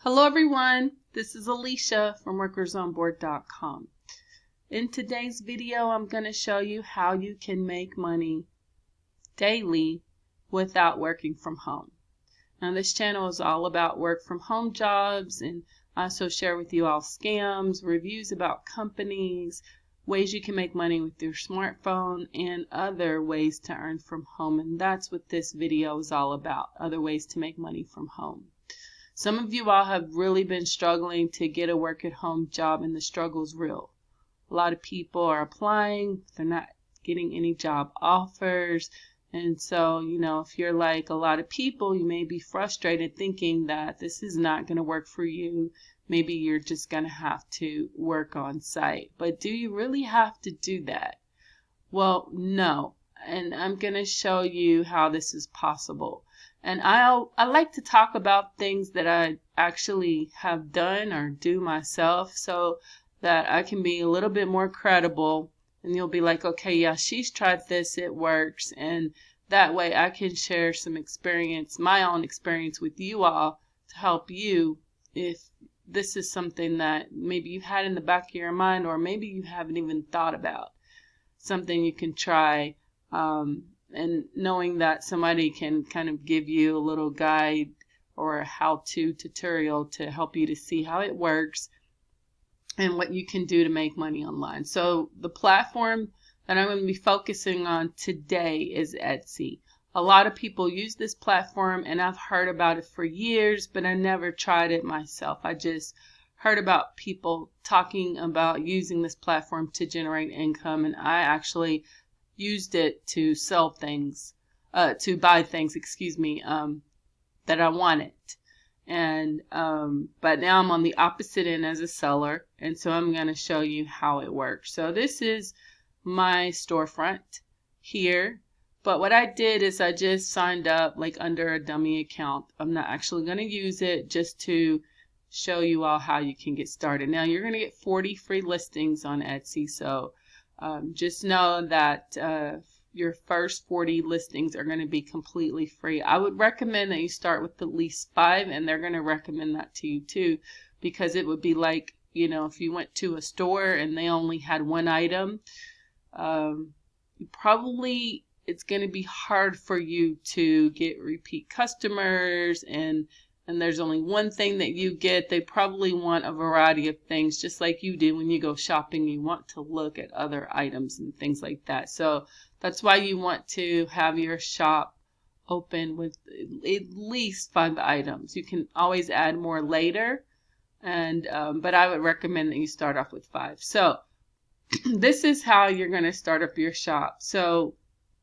Hello everyone, this is Alicia from workersonboard.com. In today's video, I'm going to show you how you can make money daily without working from home. Now this channel is all about work from home jobs, and I also share with you all scams, reviews about companies, ways you can make money with your smartphone, and other ways to earn from home. And that's what this video is all about, other ways to make money from home. Some of you all have really been struggling to get a work-at-home job, and the struggle is real. A lot of people are applying, they're not getting any job offers. And so, if you're like a lot of people, you may be frustrated thinking that this is not going to work for you. Maybe you're just going to have to work on site. But do you really have to do that? Well, no. And I'm going to show you how this is possible. And I like to talk about things that I actually have done or do myself so that I can be a little bit more credible, and you'll be like, okay, yeah, she's tried this, it works. And that way I can share some experience, my own experience with you all to help you if this is something that maybe you had in the back of your mind, or maybe you haven't even thought about. Something you can try. And knowing that somebody can kind of give you a little guide or a how-to tutorial to help you to see how it works and what you can do to make money online. So the platform that I'm going to be focusing on today is Etsy. A lot of people use this platform, and I've heard about it for years, but I never tried it myself. I just heard about people talking about using this platform to generate income, and I actually used it to sell things, to buy things, that I wanted. And, but now I'm on the opposite end as a seller, and so I'm going to show you how it works. So this is my storefront here, but what I did is I just signed up like under a dummy account. I'm not actually going to use it, just to show you all how you can get started. Now you're going to get 40 free listings on Etsy, so just know that your first 40 listings are going to be completely free. I would recommend that you start with at least 5, and they're going to recommend that to you too, because it would be like, if you went to a store and they only had one item, it's going to be hard for you to get repeat customers, and there's only one thing that you get. They probably want a variety of things, just like you do when you go shopping. You want to look at other items and things like that. So that's why you want to have your shop open with at least 5 items. You can always add more later, and but I would recommend that you start off with 5. So this is how you're going to start up your shop. So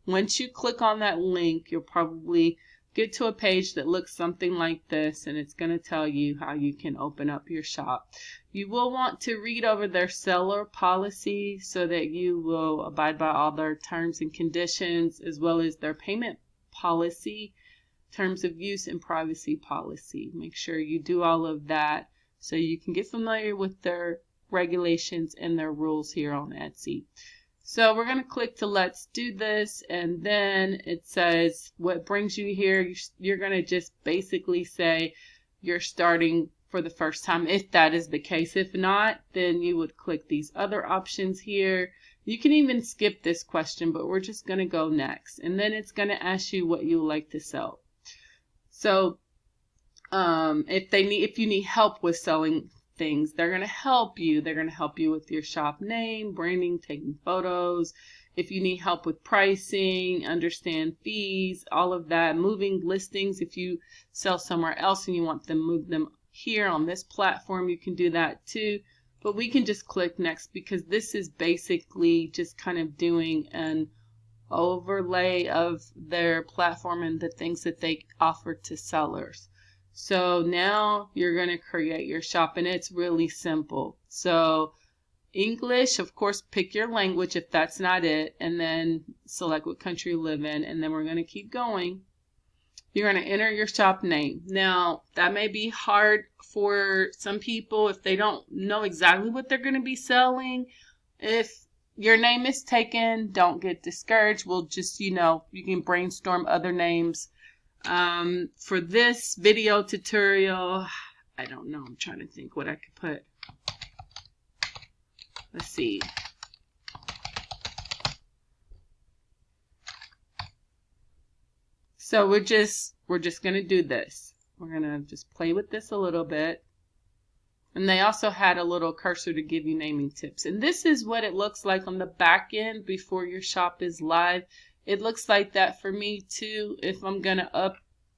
once you click on that link, you'll probably get to a page that looks something like this, and it's going to tell you how you can open up your shop. You will want to read over their seller policy so that you will abide by all their terms and conditions, as well as their payment policy, terms of use, and privacy policy. Make sure you do all of that so you can get familiar with their regulations and their rules here on Etsy. So we're going to click to let's do this, and then it says what brings you here. You're going to just basically say you're starting for the first time, if that is the case. If not, then you would click these other options here. You can even skip this question, but we're just going to go next, and then it's going to ask you what you would like to sell. So if you need help with selling things, they're going to help you. They're going to help you with your shop name, branding, taking photos. If you need help with pricing, understand fees, all of that, moving listings. If you sell somewhere else and you want them move them here on this platform, you can do that too. But we can just click next, because this is basically just kind of doing an overlay of their platform and the things that they offer to sellers. So now you're going to create your shop, and it's really simple. So English, of course, pick your language if that's not it, and then select what country you live in, and then we're going to keep going. You're going to enter your shop name. Now, that may be hard for some people if they don't know exactly what they're going to be selling. If your name is taken, don't get discouraged. We'll just, you can brainstorm other names. For this video tutorial, I don't know. I'm trying to think what I could put. Let's see. So we're just going to do this. We're going to just play with this a little bit. And they also had a little cursor to give you naming tips. And this is what it looks like on the back end before your shop is live. It looks like that for me too. If I'm going to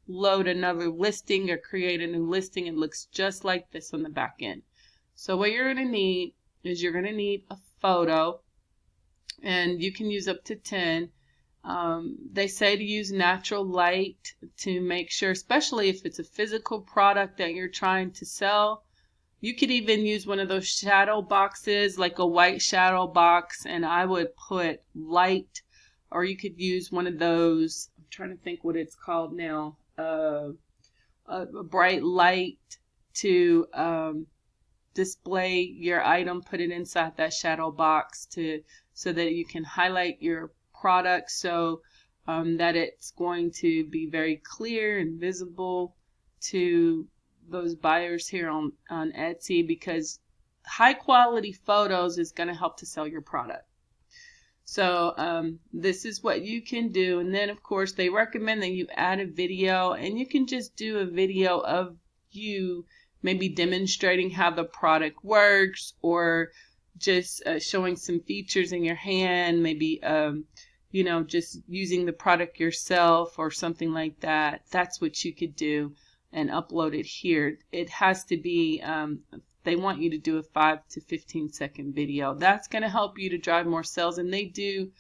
upload another listing or create a new listing, it looks just like this on the back end. So what you're going to need is you're going to need a photo. And you can use up to 10. They say to use natural light to make sure, especially if it's a physical product that you're trying to sell. You could even use one of those shadow boxes, like a white shadow box, and I would put light, or you could use one of those, I'm trying to think what it's called now, a bright light to display your item, put it inside that shadow box so that you can highlight your product so that it's going to be very clear and visible to those buyers here on Etsy, because high quality photos is going to help to sell your product. So this is what you can do. And then of course they recommend that you add a video, and you can just do a video of you maybe demonstrating how the product works, or just showing some features in your hand, maybe you know, just using the product yourself or something like that. That's what you could do and upload it here. It has to be, they want you to do a 5 to 15 second video. That's going to help you to drive more sales, and they do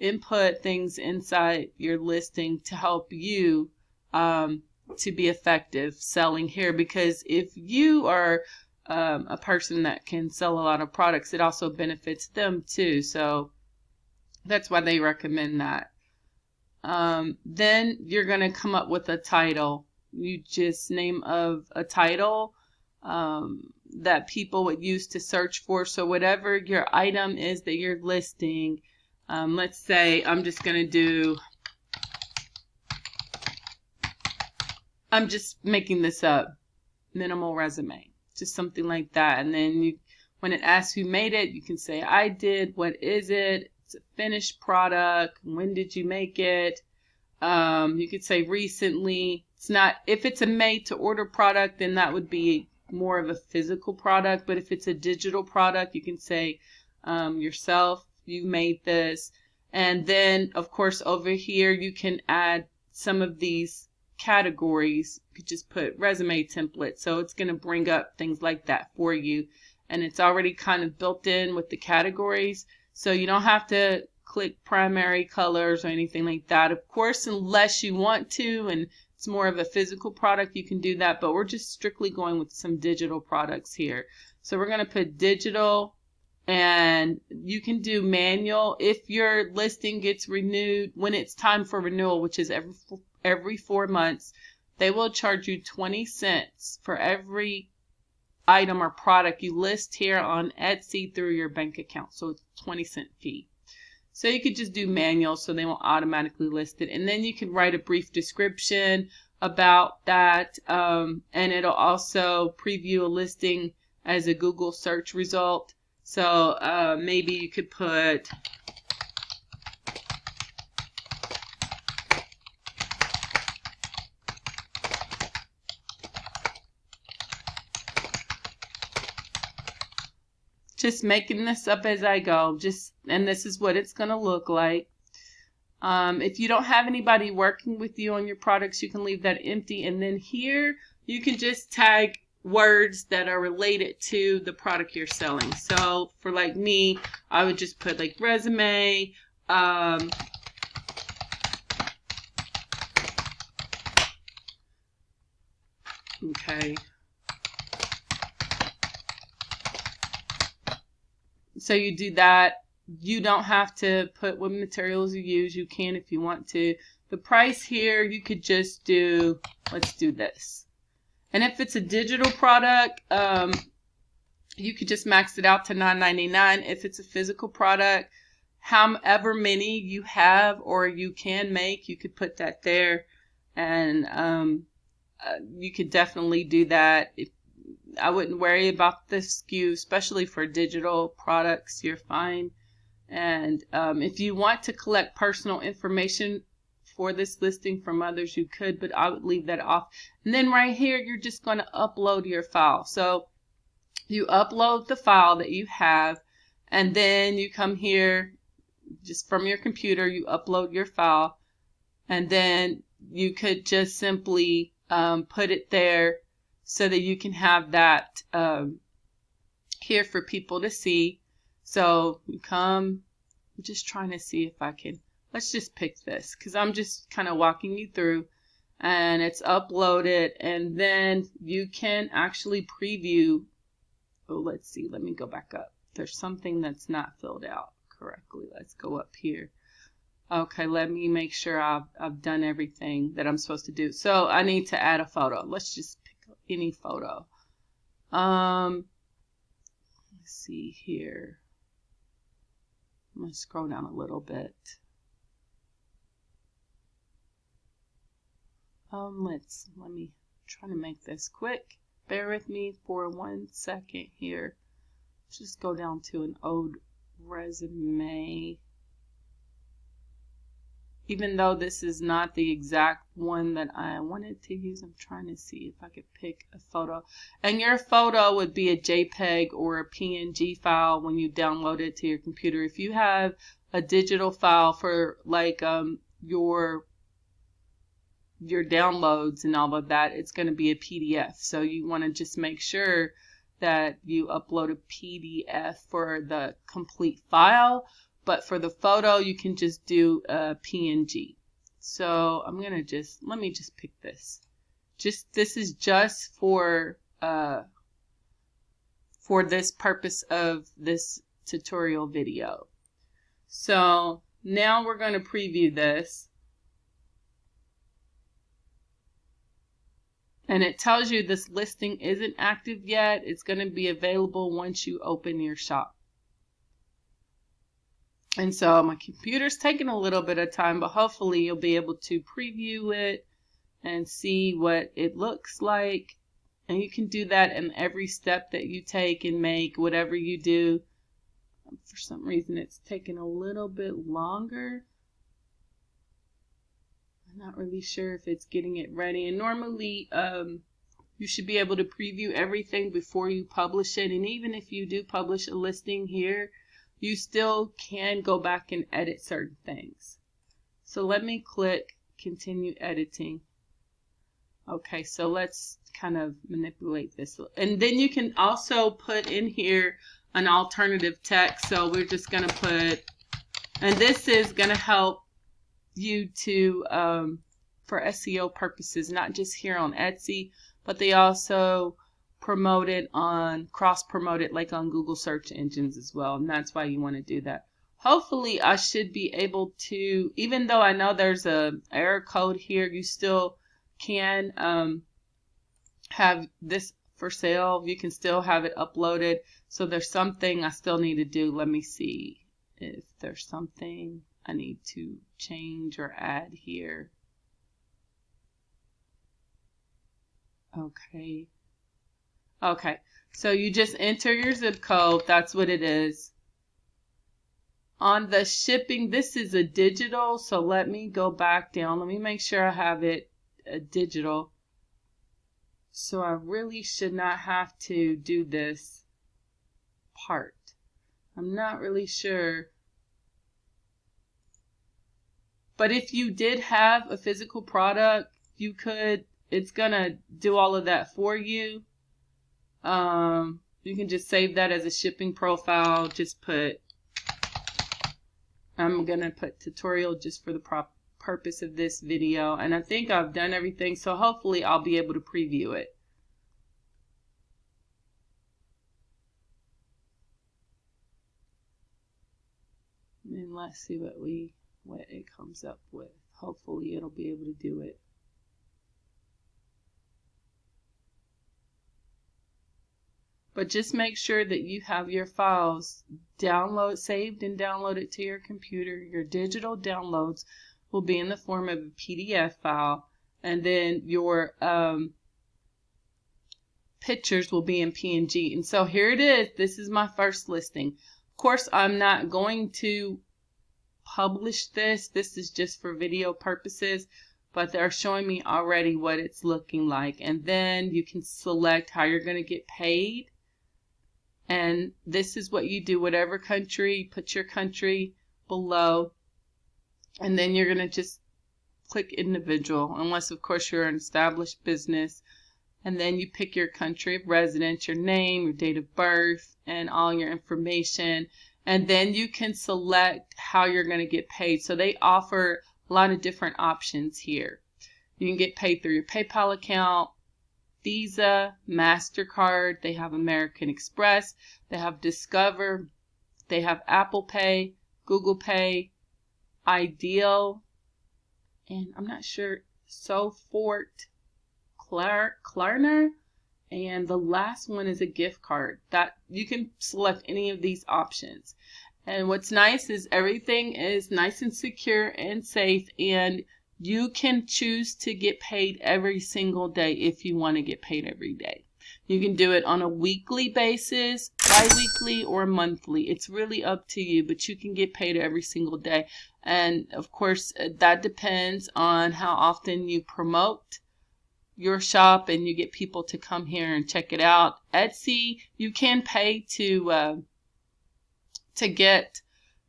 input things inside your listing to help you to be effective selling here, because if you are a person that can sell a lot of products, it also benefits them too. So that's why they recommend that. Then you're going to come up with a title. You just name of a title that people would use to search for. So whatever your item is that you're listing, let's say I'm just going to do, I'm just making this up, minimal resume, just something like that. And then you, when it asks who made it, you can say I did, what is it, it's a finished product, when did you make it. You could say recently. It's not, if it's a made to order product, then that would be more of a physical product. But if it's a digital product, you can say yourself, you made this. And then of course over here you can add some of these categories. You could just put resume template, so it's going to bring up things like that for you, and it's already kind of built in with the categories, so you don't have to click primary colors or anything like that. Of course, unless you want to and it's more of a physical product, you can do that, but we're just strictly going with some digital products here. So we're going to put digital, and you can do manual. If your listing gets renewed when it's time for renewal, which is every 4 months, they will charge you 20 cents for every item or product you list here on Etsy through your bank account. So it's a 20-cent fee. So you could just do manual, so they won't automatically list it. And then you can write a brief description about that, and it'll also preview a listing as a Google search result. So maybe you could put just making this up as I go, and this is what it's going to look like. If you don't have anybody working with you on your products, you can leave that empty, and then here you can just tag words that are related to the product you're selling. So for like me, I would just put like resume, okay. So you do that. You don't have to put what materials you use. You can if you want to. The price here, you could just do, let's do this. And if it's a digital product, you could just max it out to $9.99. If it's a physical product, however many you have or you can make, you could put that there. And you could definitely do that. If I wouldn't worry about the SKU, especially for digital products. You're fine. And if you want to collect personal information for this listing from others, you could, but I would leave that off. And then right here, you're just going to upload your file. So you upload the file that you have, and then you come here just from your computer, you upload your file, and then you could just simply put it there so that you can have that here for people to see. So you come, I'm just trying to see if I can, let's just pick this because I'm just kind of walking you through, and it's uploaded, and then you can actually preview. Oh, let's see, let me go back up. There's something that's not filled out correctly. Let's go up here. Okay, let me make sure I've done everything that I'm supposed to do. So I need to add a photo. Let's just pick up any photo. Let's see here. I'm going to scroll down a little bit. Let me try to make this quick. Bear with me for 1 second here. Let's just go down to an old resume. Even though this is not the exact one that I wanted to use, I'm trying to see if I could pick a photo. And your photo would be a JPEG or a PNG file when you download it to your computer. If you have a digital file for like your downloads and all of that, it's going to be a PDF. So you want to just make sure that you upload a PDF for the complete file. But for the photo, you can just do a PNG. So I'm going to let me just pick this. This is just for this purpose of this tutorial video. So now we're going to preview this. And it tells you this listing isn't active yet. It's going to be available once you open your shop. And so my computer's taking a little bit of time, but hopefully you'll be able to preview it and see what it looks like. And you can do that in every step that you take and make, whatever you do. For some reason, it's taking a little bit longer. I'm not really sure if it's getting it ready. And normally, you should be able to preview everything before you publish it. And even if you do publish a listing here, you still can go back and edit certain things. So let me click continue editing. Okay, so let's kind of manipulate this. And then you can also put in here an alternative text. So we're just going to put, and this is going to help you to, for SEO purposes, not just here on Etsy, but they also promote it on, cross-promote it like on Google search engines as well. And that's why you want to do that. Hopefully I should be able to, even though I know there's a error code here, you still can have this for sale. You can still have it uploaded. So there's something I still need to do. Let me see if there's something I need to change or add here. Okay. Okay, so you just enter your zip code. That's what it is. On the shipping, this is a digital, so let me go back down. Let me make sure I have it digital. So I really should not have to do this part. I'm not really sure. But if you did have a physical product, you could, it's going to do all of that for you. You can just save that as a shipping profile. Just put, I'm going to put tutorial just for the purpose of this video. And I think I've done everything, so hopefully I'll be able to preview it. And let's see what it comes up with. Hopefully it'll be able to do it. But just make sure that you have your files saved and downloaded to your computer. Your digital downloads will be in the form of a PDF file. And then your pictures will be in PNG. And so here it is. This is my first listing. Of course, I'm not going to publish this. This is just for video purposes, but they're showing me already what it's looking like. And then you can select how you're going to get paid. And this is what you do, whatever country, put your country below. And then you're going to just click individual, unless of course you're an established business. And then you pick your country of residence, your name, your date of birth, and all your information. And then you can select how you're going to get paid. So they offer a lot of different options here. You can get paid through your PayPal account, Visa, MasterCard. They have American Express. They have Discover. They have Apple Pay, Google Pay, Ideal, and I'm not sure, Sofort, Klarna, and the last one is a gift card. That you can select any of these options. And what's nice is everything is nice and secure and safe, and you can choose to get paid every single day if you want to get paid every day. You can do it on a weekly basis, bi-weekly, or monthly. It's really up to you, but you can get paid every single day. And of course, that depends on how often you promote your shop and you get people to come here and check it out. Etsy, you can pay to get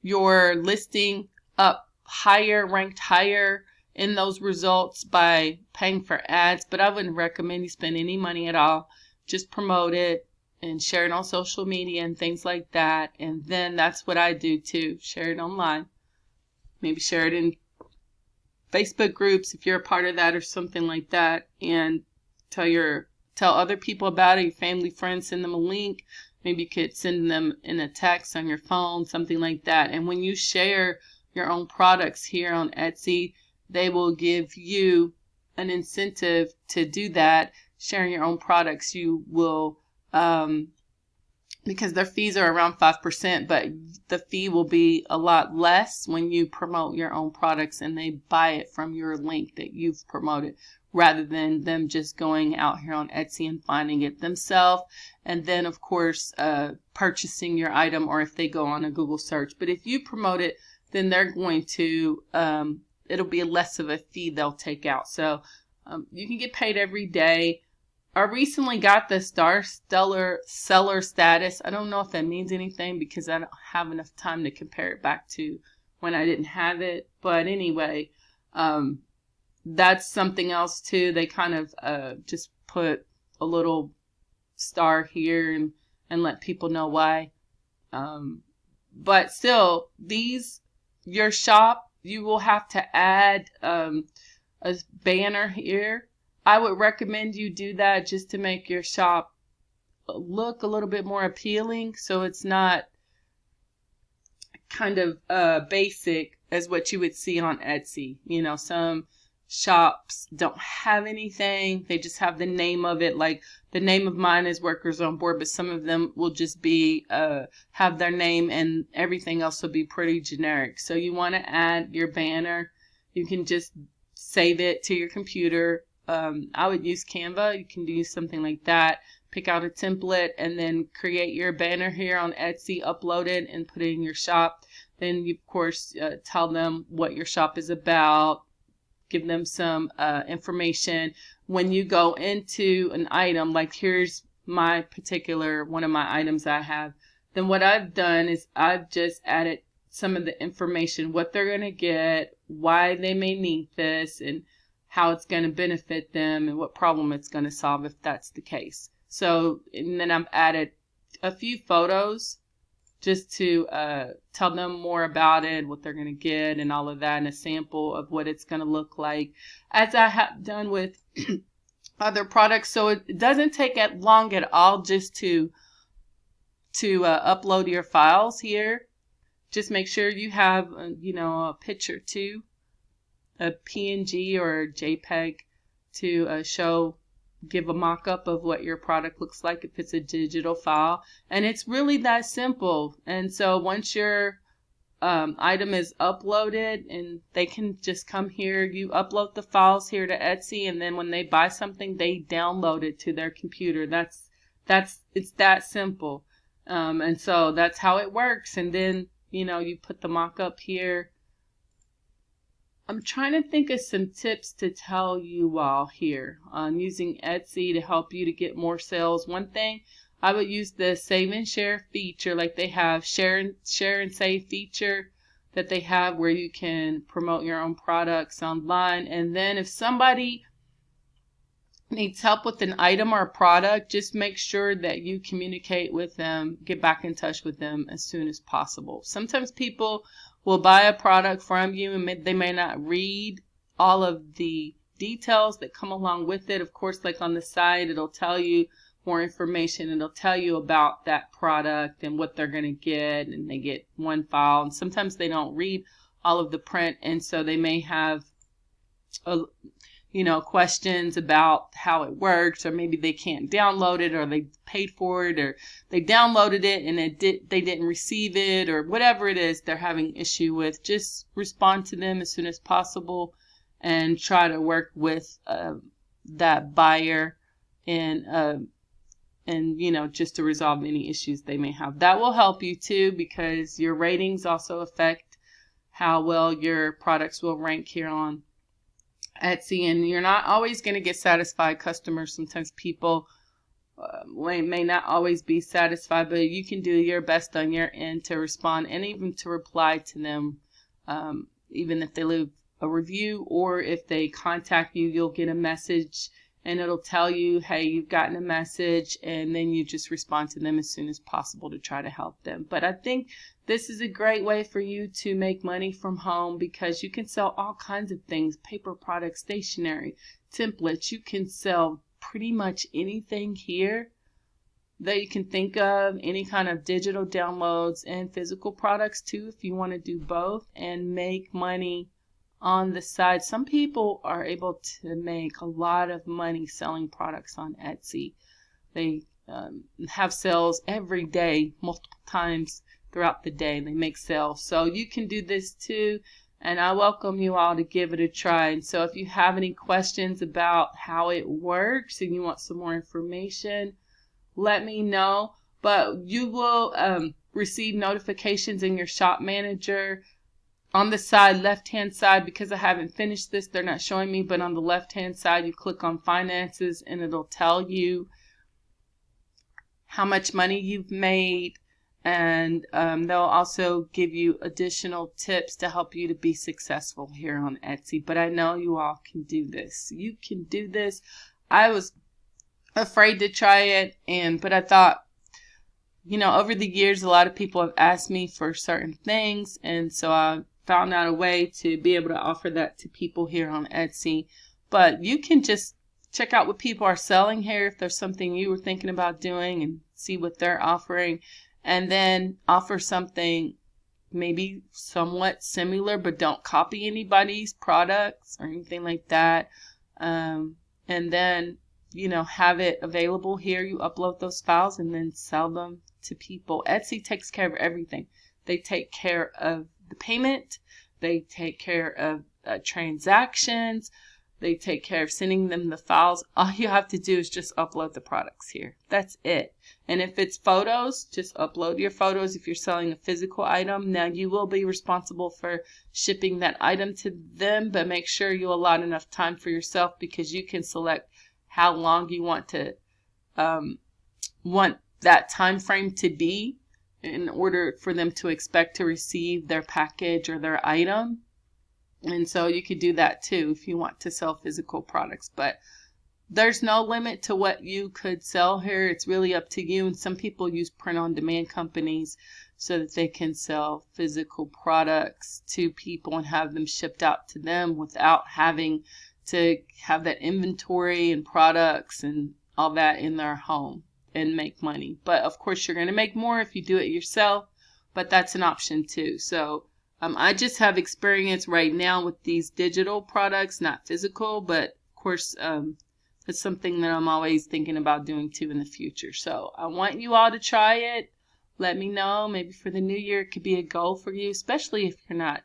your listing up higher, ranked higher in those results by paying for ads, but I wouldn't recommend you spend any money at all. Just promote it and share it on social media and things like that. And then that's what I do too. Share it online. Maybe share it in Facebook groups if you're a part of that or something like that. And tell other people about it, your family, friends, send them a link. Maybe you could send them in a text on your phone, something like that. And when you share your own products here on Etsy, they will give you an incentive to do that. Sharing your own products, you will, because their fees are around 5%, but the fee will be a lot less when you promote your own products and they buy it from your link that you've promoted, rather than them just going out here on Etsy and finding it themselves, and then of course purchasing your item, or if they go on a Google search. But if you promote it, then they're going to, it'll be less of a fee they'll take out. So you can get paid every day. I recently got the stellar seller status. I don't know if that means anything because I don't have enough time to compare it back to when I didn't have it. But anyway, that's something else too. They kind of just put a little star here and let people know why. But still, your shop, you will have to add a banner here. I would recommend you do that just to make your shop look a little bit more appealing, so it's not kind of basic as what you would see on Etsy. You know, some shops don't have anything. They just have the name of it. Like the name of mine is Workers on Board, but some of them will just be have their name and everything else will be pretty generic. So you want to add your banner. You can just save it to your computer. I would use Canva. You can use something like that. Pick out a template and then create your banner here on Etsy, upload it, and put it in your shop. Then you, of course, tell them what your shop is about. Give them some information. When you go into an item, like here's my particular one of my items I have, then what I've done is I've just added some of the information, what they're going to get, why they may need this, and how it's going to benefit them and what problem it's going to solve if that's the case. So, and then I've added a few photos just to tell them more about it, what they're going to get and all of that, and a sample of what it's going to look like, as I have done with other products. So it doesn't take long at all just to upload your files here. Just make sure you have, a picture too, a PNG or a JPEG to give a mock-up of what your product looks like if it's a digital file. And it's really that simple. And so once you're item is uploaded, and they can just come here. You upload the files here to Etsy, and then when they buy something, they download it to their computer. It's that simple. And so that's how it works. And then, you put the mock-up here. I'm trying to think of some tips to tell you all here on using Etsy to help you to get more sales. One thing, I would use the save and share feature, like they have share and save feature that they have where you can promote your own products online. And then if somebody needs help with an item or a product, just make sure that you communicate with them, get back in touch with them as soon as possible. Sometimes people will buy a product from you and they may not read all of the details that come along with it. Of course, like on the side, it'll tell you more information. It'll tell you about that product and what they're going to get, and they get one file. And sometimes they don't read all of the print, and so they may have questions about how it works, or maybe they can't download it, or they paid for it, or they downloaded it and they didn't receive it, or whatever it is they're having issue with. Just respond to them as soon as possible and try to work with that buyer and just to resolve any issues they may have. That will help you too, because your ratings also affect how well your products will rank here on Etsy, and you're not always going to get satisfied customers. Sometimes people may not always be satisfied, but you can do your best on your end to respond and even to reply to them. Even if they leave a review or if they contact you, you'll get a message and it'll tell you, hey, you've gotten a message, and then you just respond to them as soon as possible to try to help them. But I think this is a great way for you to make money from home, because you can sell all kinds of things: paper products, stationery, templates. You can sell pretty much anything here that you can think of, any kind of digital downloads and physical products too, if you want to do both and make money on the side. Some people are able to make a lot of money selling products on Etsy. They have sales every day, multiple times throughout the day. They make sales. So you can do this too, and I welcome you all to give it a try. And so if you have any questions about how it works and you want some more information, let me know. But you will receive notifications in your shop manager. On the side, left-hand side, because I haven't finished this, they're not showing me, but on the left-hand side, you click on finances and it'll tell you how much money you've made, and they'll also give you additional tips to help you to be successful here on Etsy. But I know you all can do this. You can do this. I was afraid to try it, but I thought, over the years, a lot of people have asked me for certain things, and so I found out a way to be able to offer that to people here on Etsy. But you can just check out what people are selling here if there's something you were thinking about doing, and see what they're offering, and then offer something maybe somewhat similar, but don't copy anybody's products or anything like that. And then have it available here. You upload those files and then sell them to people. Etsy takes care of everything. They take care of the payment. They take care of transactions. They take care of sending them the files. All you have to do is just upload the products here. That's it. And if it's photos, just upload your photos if you're selling a physical item. Now, you will be responsible for shipping that item to them, but make sure you allot enough time for yourself, because you can select how long you want that time frame to be in order for them to expect to receive their package or their item. And so you could do that too if you want to sell physical products. But there's no limit to what you could sell here. It's really up to you. And some people use print-on-demand companies so that they can sell physical products to people and have them shipped out to them without having to have that inventory and products and all that in their home and make money. But of course, you're going to make more if you do it yourself, but that's an option too. So I just have experience right now with these digital products, not physical, but of course, it's something that I'm always thinking about doing too in the future. So I want you all to try it. let me know. Maybe for the new year, it could be a goal for you, especially if you're not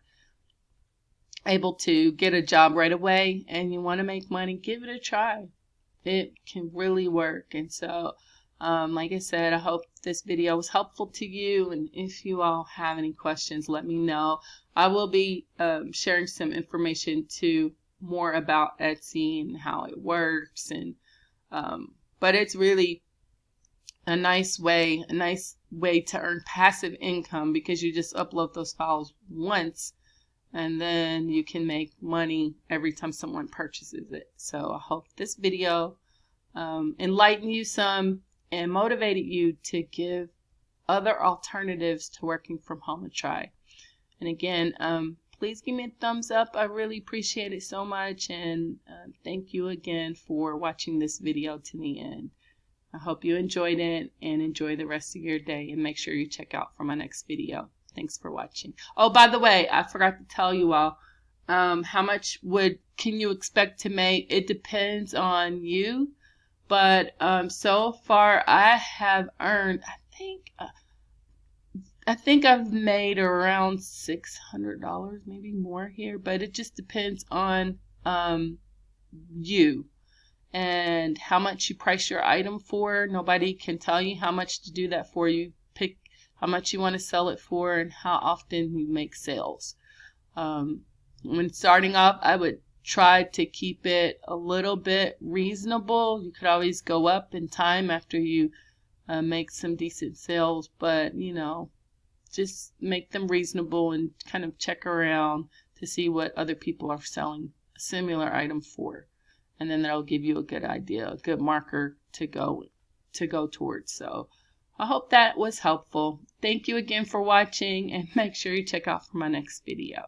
able to get a job right away and you want to make money. Give it a try. It can really work. And so, like I said, I hope this video was helpful to you. And if you all have any questions, let me know. I will be sharing some information too, more about Etsy and how it works. And but it's really a nice way to earn passive income, because you just upload those files once and then you can make money every time someone purchases it. So I hope this video enlightened you some and motivated you to give other alternatives to working from home a try. And again, please give me a thumbs up. I really appreciate it so much. And thank you again for watching this video to the end. I hope you enjoyed it, and enjoy the rest of your day, and make sure you check out for my next video. Thanks for watching. Oh, by the way, I forgot to tell you all, how much can you expect to make? It depends on you, but so far I have earned, I think I've made around $600, maybe more here, but it just depends on you and how much you price your item for. Nobody can tell you how much to do that for you. Pick how much you want to sell it for and how often you make sales. When starting off, I would try to keep it a little bit reasonable. You could always go up in time after you make some decent sales, but just make them reasonable and kind of check around to see what other people are selling a similar item for. And then that'll give you a good idea, a good marker to go towards. So I hope that was helpful. Thank you again for watching, and make sure you check out for my next video.